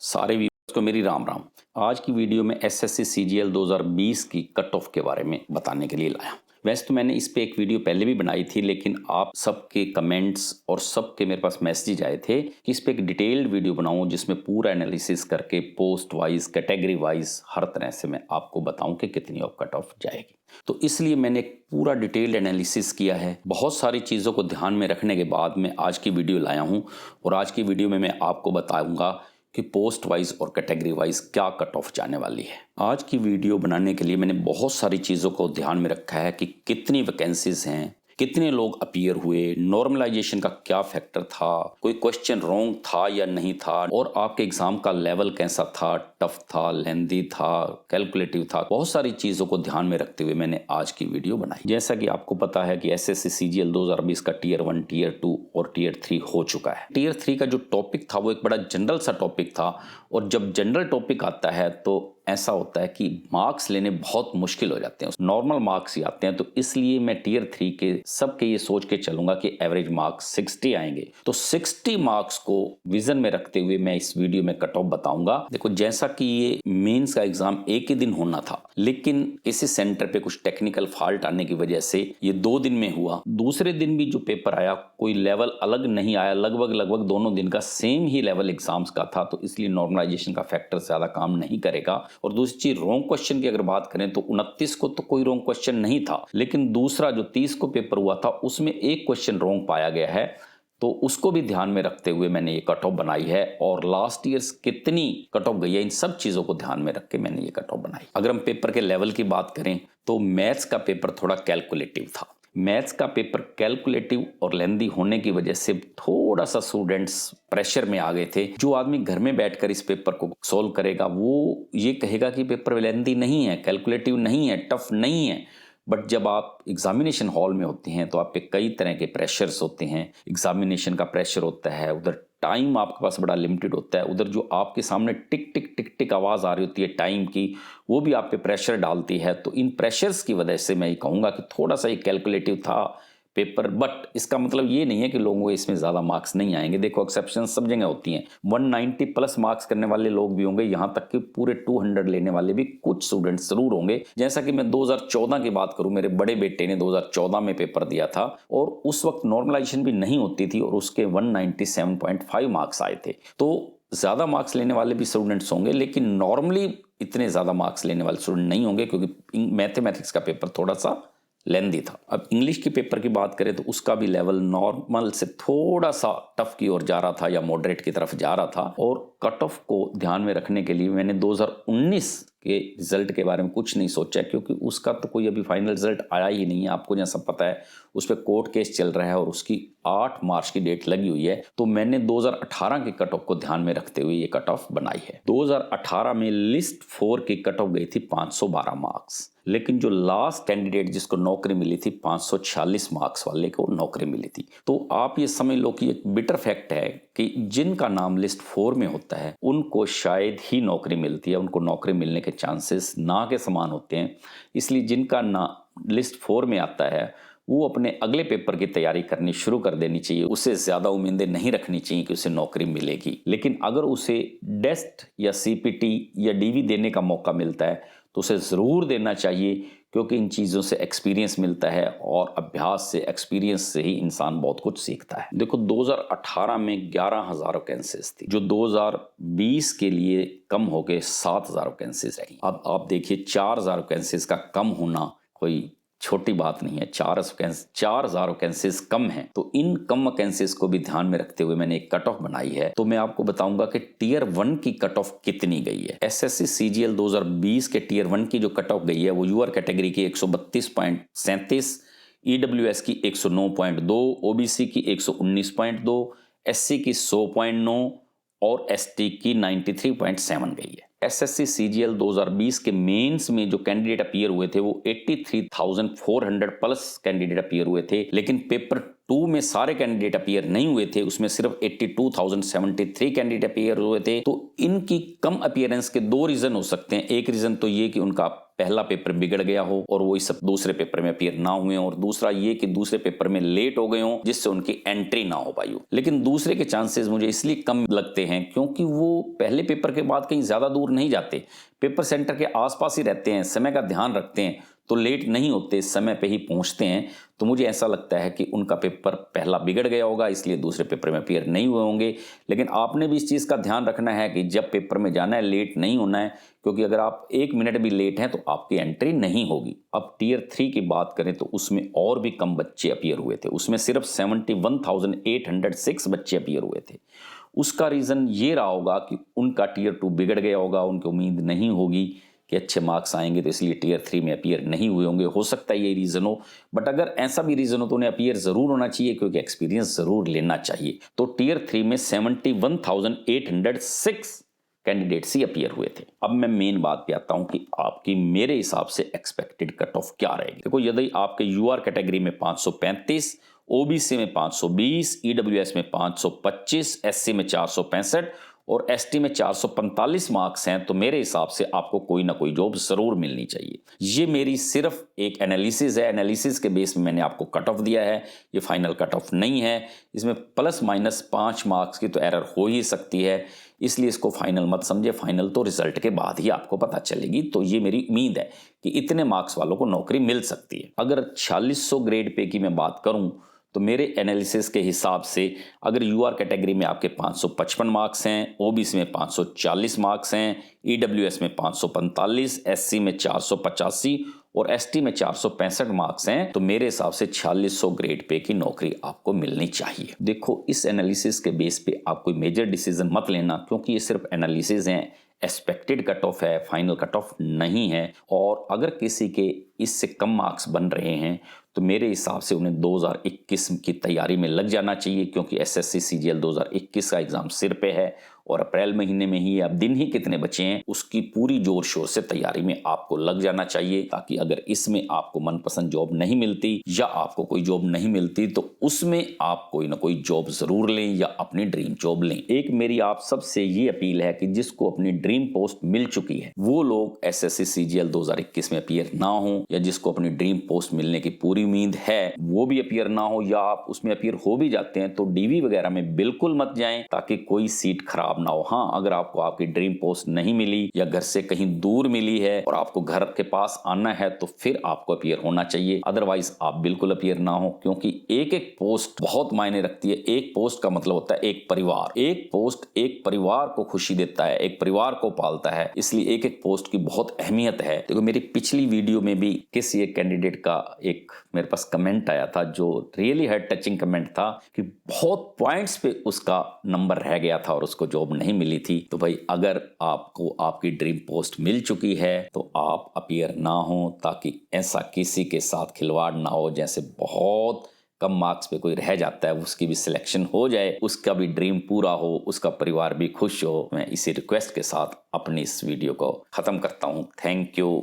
सारे व्यूअर्स को मेरी राम राम। आज की वीडियो में एसएससी सीजीएल 2020 की कट ऑफ के बारे में बताने के लिए लाया। वैसे तो मैंने इस पे एक वीडियो पहले भी बनाई थी, लेकिन आप सबके कमेंट्स और सबके मेरे पास मैसेज आए थे कि इस पे एक डिटेल्ड वीडियो बनाऊं जिसमें पूरा एनालिसिस करके पोस्ट वाइज, कैटेगरी वाइज हर तरह से मैं आपको बताऊं कि कितनी ऑफ कट ऑफ जाएगी। तो इसलिए मैंने एक पूरा डिटेल्ड एनालिसिस किया है। बहुत सारी चीज़ों को ध्यान में रखने के बाद मैं आज की वीडियो लाया हूँ और आज की वीडियो में मैं आपको बताऊँगा कि पोस्ट वाइज और कैटेगरी वाइज क्या कट ऑफ जाने वाली है। आज की वीडियो बनाने के लिए मैंने बहुत सारी चीज़ों को ध्यान में रखा है कि कितनी वैकेंसीज हैं, कितने लोग अपीयर हुए, नॉर्मलाइजेशन का क्या फैक्टर था, कोई क्वेश्चन रॉन्ग था या नहीं था, और आपके एग्जाम का लेवल कैसा था, टफ था, लेंदी था, कैलकुलेटिव था। बहुत सारी चीज़ों को ध्यान में रखते हुए मैंने आज की वीडियो बनाई। जैसा कि आपको पता है कि एसएससी सीजीएल 2020 का टियर 1, टियर 2 और टियर 3 हो चुका है। टियर 3 का जो टॉपिक था वो एक बड़ा जनरल सा टॉपिक था, और जब जनरल टॉपिक आता है तो ऐसा होता है कि मार्क्स लेने बहुत मुश्किल हो जाते हैं, नॉर्मल मार्क्स ही आते हैं। तो इसलिए मैं टियर 3 के सबके ये सोच के चलूंगा कि एवरेज मार्क्स 60 आएंगे। तो 60 मार्क्स को विजन में रखते हुए मैं इस वीडियो में कट ऑफ बताऊंगा। देखो, जैसा कि ये मेंस का एग्जाम एक ही दिन होना था, लेकिन किसी सेंटर पे कुछ टेक्निकल फॉल्ट आने की वजह से ये 2 दिन में हुआ। दूसरे दिन भी जो पेपर आया कोई लेवल अलग नहीं आया, लगभग दोनों दिन का सेम ही लेवल एग्जाम्स का था। तो इसलिए नॉर्मलाइजेशन का फैक्टर ज्यादा काम नहीं करेगा। और दूसरी चीज, रॉन्ग क्वेश्चन की अगर बात करें तो 29 को तो कोई रॉन्ग क्वेश्चन नहीं था, लेकिन दूसरा जो 30 को पेपर हुआ था उसमें एक क्वेश्चन रॉन्ग पाया गया है। तो उसको भी ध्यान में रखते हुए मैंने ये कट ऑफ बनाई है, और लास्ट ईयर कितनी कट ऑफ गई है इन सब चीजों को ध्यान में रख के मैंने ये कट ऑफ बनाई। अगर हम पेपर के लेवल की बात करें तो मैथ्स का पेपर थोड़ा कैलकुलेटिव था। मैथ्स का पेपर कैलकुलेटिव और लेंदी होने की वजह से थोड़ा सा स्टूडेंट्स प्रेशर में आ गए थे। जो आदमी घर में बैठकर इस पेपर को सॉल्व करेगा वो ये कहेगा कि पेपर लेंदी नहीं है, कैलकुलेटिव नहीं है, टफ नहीं है। बट जब आप एग्जामिनेशन हॉल में होते हैं तो आप पे कई तरह के प्रेशर्स होते हैं। एग्जामिनेशन का प्रेशर होता है, उधर टाइम आपके पास बड़ा लिमिटेड होता है, उधर जो आपके सामने टिक टिक टिक टिक आवाज़ आ रही होती है टाइम की, वो भी आप पे प्रेशर डालती है। तो इन प्रेशर्स की वजह से मैं ये कहूँगा कि थोड़ा सा ये कैलकुलेटिव था पेपर। बट इसका मतलब ये नहीं है कि लोगों को इसमें ज़्यादा मार्क्स नहीं आएंगे। देखो, एक्सेप्शन सब जगह होती हैं। 190 प्लस मार्क्स करने वाले लोग भी होंगे, यहाँ तक कि पूरे 200 लेने वाले भी कुछ स्टूडेंट्स जरूर होंगे। जैसा कि मैं 2014 की बात करूँ, मेरे बड़े बेटे ने 2014 में पेपर दिया था और उस वक्त नॉर्मलाइजेशन भी नहीं होती थी, और उसके 197.5 मार्क्स आए थे। तो ज़्यादा मार्क्स लेने वाले भी स्टूडेंट्स होंगे, लेकिन नॉर्मली इतने ज़्यादा मार्क्स लेने वाले स्टूडेंट नहीं होंगे, क्योंकि मैथमेटिक्स का पेपर थोड़ा सा लेंदी था। अब इंग्लिश के पेपर की बात करें तो उसका भी लेवल नॉर्मल से थोड़ा सा टफ की ओर जा रहा था या मॉडरेट की तरफ जा रहा था। और कट ऑफ को ध्यान में रखने के लिए मैंने 2019 के रिजल्ट के बारे में कुछ नहीं सोचा, क्योंकि उसका तो कोई अभी फाइनल रिजल्ट आया ही नहीं है। आपको जैसा पता है उस पर कोर्ट केस चल रहा है और उसकी 8 मार्च की डेट लगी हुई है। तो मैंने 2018 के कट ऑफ को ध्यान में रखते हुए ये कट ऑफ बनाई है। 2018 में लिस्ट 4 की कट ऑफ गई थी 512 मार्क्स, लेकिन जो लास्ट कैंडिडेट जिसको नौकरी मिली थी 546 मार्क्स वाले को नौकरी मिली थी। तो आप ये समझ लो कि एक बिटर फैक्ट है कि जिनका नाम लिस्ट 4 में होता है उनको शायद ही नौकरी मिलती है, उनको नौकरी मिलने के चांसेस ना के समान होते हैं। इसलिए जिनका नाम लिस्ट 4 में आता है वो अपने अगले पेपर की तैयारी करनी शुरू कर देनी चाहिए। उसे ज़्यादा उम्मीदें नहीं रखनी चाहिए कि उसे नौकरी मिलेगी, लेकिन अगर उसे टेस्ट या सीपीटी या डीवी देने का मौका मिलता है तो उसे ज़रूर देना चाहिए, क्योंकि इन चीज़ों से एक्सपीरियंस मिलता है और अभ्यास से, एक्सपीरियंस से ही इंसान बहुत कुछ सीखता है। देखो, 2018 में 11,000 वैकेंसीज थी, जो 2020 के लिए कम हो गए 7,000 वैकेंसीज रही। अब आप देखिए, 4,000 वैकेंसीज का कम होना कोई छोटी बात नहीं है। 4,000 वैकेंसीज कम है, तो इन कम वैकेंसीज को भी ध्यान में रखते हुए मैंने एक कट ऑफ बनाई है। तो मैं आपको बताऊंगा कि टियर 1 की कट ऑफ कितनी गई है। एसएससी सीजीएल 2020 के टियर 1 की जो कट ऑफ गई है वो यूआर कैटेगरी की 132.37, ईडब्ल्यूएस की 109.2, ओबीसी की 119.2, एससी की 100.9 और एसटी की 93.7 गई है। एसएससी सीजीएल 2020 के मेंस में जो कैंडिडेट अपीयर हुए थे वो 83,400 प्लस कैंडिडेट अपीयर हुए थे, लेकिन पेपर 2 में सारे कैंडिडेट अपीयर नहीं हुए थे, उसमें सिर्फ 82,073 कैंडिडेट अपीयर हुए थे। तो इनकी कम अपीयरेंस के 2 रीजन हो सकते हैं। एक रीजन तो ये कि उनका पहला पेपर बिगड़ गया हो और वो इस दूसरे पेपर में अपीयर ना हुए और दूसरा ये कि दूसरे पेपर में लेट हो गए हो जिससे उनकी एंट्री ना हो पाई हो। लेकिन दूसरे के चांसेस मुझे इसलिए कम लगते हैं क्योंकि वो पहले पेपर के बाद कहीं ज्यादा दूर नहीं जाते, पेपर सेंटर के आसपास ही रहते हैं, समय का ध्यान रखते हैं, तो लेट नहीं होते, समय पे ही पहुंचते हैं। तो मुझे ऐसा लगता है कि उनका पेपर पहला बिगड़ गया होगा, इसलिए दूसरे पेपर में अपीयर नहीं हुए होंगे। लेकिन आपने भी इस चीज़ का ध्यान रखना है कि जब पेपर में जाना है लेट नहीं होना है, क्योंकि अगर आप 1 मिनट भी लेट हैं तो आपकी एंट्री नहीं होगी। अब टियर 3 की बात करें तो उसमें और भी कम बच्चे अपीयर हुए थे, उसमें सिर्फ 71,806 बच्चे अपीयर हुए थे। उसका रीज़न ये रहा होगा कि उनका टियर 2 बिगड़ गया होगा, उनको उम्मीद नहीं होगी कि अच्छे मार्क्स आएंगे, तो इसलिए टियर 3 में अपीयर नहीं हुए होंगे। हो सकता है ये रीज़न हो, बट अगर ऐसा भी रीज़न हो तो उन्हें अपीयर ज़रूर होना चाहिए क्योंकि एक्सपीरियंस ज़रूर लेना चाहिए। तो टियर 3 में 71,806 कैंडिडेट्स ही अपीयर हुए थे। अब मैं मेन बात पे आता हूं कि आपकी मेरे हिसाब से एक्सपेक्टेड कट ऑफ क्या रहेगी। देखो, यदि आपके यूआर कैटेगरी में 535, ओबीसी में 520, ईडब्ल्यूएस में 525, एससी में 465 और एसटी में 445 मार्क्स हैं, तो मेरे हिसाब से आपको कोई ना कोई जॉब जरूर मिलनी चाहिए। ये मेरी सिर्फ एक एनालिसिस है, एनालिसिस के बेस में मैंने आपको कट ऑफ दिया है, ये फाइनल कट ऑफ नहीं है। इसमें प्लस माइनस 5 मार्क्स की तो एरर हो ही सकती है, इसलिए इसको फाइनल मत समझे। फाइनल तो रिजल्ट के बाद ही आपको पता चलेगी। तो ये मेरी उम्मीद है कि इतने मार्क्स वालों को नौकरी मिल सकती है। अगर 4600 ग्रेड पे की मैं बात करूं तो मेरे एनालिसिस के हिसाब से अगर यूआर कैटेगरी में आपके 555 मार्क्स हैं, ओबीसी में 540 मार्क्स हैं, ईडब्ल्यूएस में 545, एससी में 485 और एसटी में 465 मार्क्स हैं, तो मेरे हिसाब से 4600 ग्रेड पे की नौकरी आपको मिलनी चाहिए। देखो, इस एनालिसिस के बेस पे आप कोई मेजर डिसीजन मत लेना क्योंकि ये सिर्फ एनालिसिस हैं, एक्सपेक्टेड कट ऑफ है, फाइनल कट ऑफ नहीं है। और अगर किसी के इससे कम मार्क्स बन रहे हैं तो मेरे हिसाब से उन्हें 2021 की तैयारी में लग जाना चाहिए क्योंकि एसएससी सीजीएल 2021 का एग्जाम सिर पे है और अप्रैल महीने में ही, अब दिन ही कितने बचे हैं, उसकी पूरी जोर शोर से तैयारी में आपको लग जाना चाहिए, ताकि अगर इसमें आपको मनपसंद जॉब नहीं मिलती या आपको कोई जॉब नहीं मिलती तो उसमें आप कोई ना कोई जॉब जरूर लें या अपनी ड्रीम जॉब लें। एक मेरी आप सबसे ये अपील है कि जिसको अपनी ड्रीम पोस्ट मिल चुकी है वो लोग एसएससी सीजीएल 2021 में अपीयर ना हो, या जिसको अपनी ड्रीम पोस्ट मिलने की पूरी उम्मीद है वो भी अपीयर ना हो, या आप उसमें अपीयर हो भी जाते हैं तो डीवी वगैरह में बिल्कुल मत जाएं ताकि कोई सीट खराब ना हो। हाँ, अगर आपको आपकी ड्रीम पोस्ट नहीं मिली या घर से कहीं दूर मिली है और आपको घर के पास आना है तो फिर आपको अपीयर होना चाहिए, अदरवाइज आप बिल्कुल अपीयर ना हो क्योंकि एक एक पोस्ट बहुत मायने रखती है। एक पोस्ट का मतलब होता है एक परिवार, एक पोस्ट एक परिवार को खुशी देता है, एक परिवार को पालता है, इसलिए एक एक पोस्ट की बहुत अहमियत है। देखो, मेरी पिछली वीडियो में भी किसी एक कैंडिडेट का एक मेरे पास कमेंट आया था जो रियली हार्ट टचिंग कमेंट था कि बहुत पॉइंट्स पे उसका नंबर रह गया था और उसको जॉब नहीं मिली थी। तो भाई, अगर आपको आपकी ड्रीम पोस्ट मिल चुकी है तो आप अपीयर ना हो ताकि ऐसा किसी के साथ खिलवाड़ ना हो, जैसे बहुत कम मार्क्स पे कोई रह जाता है, उसकी भी सिलेक्शन हो जाए, उसका भी ड्रीम पूरा हो, उसका परिवार भी खुश हो। मैं इसी रिक्वेस्ट के साथ अपनी इस वीडियो को खत्म करता हूं। Thank you.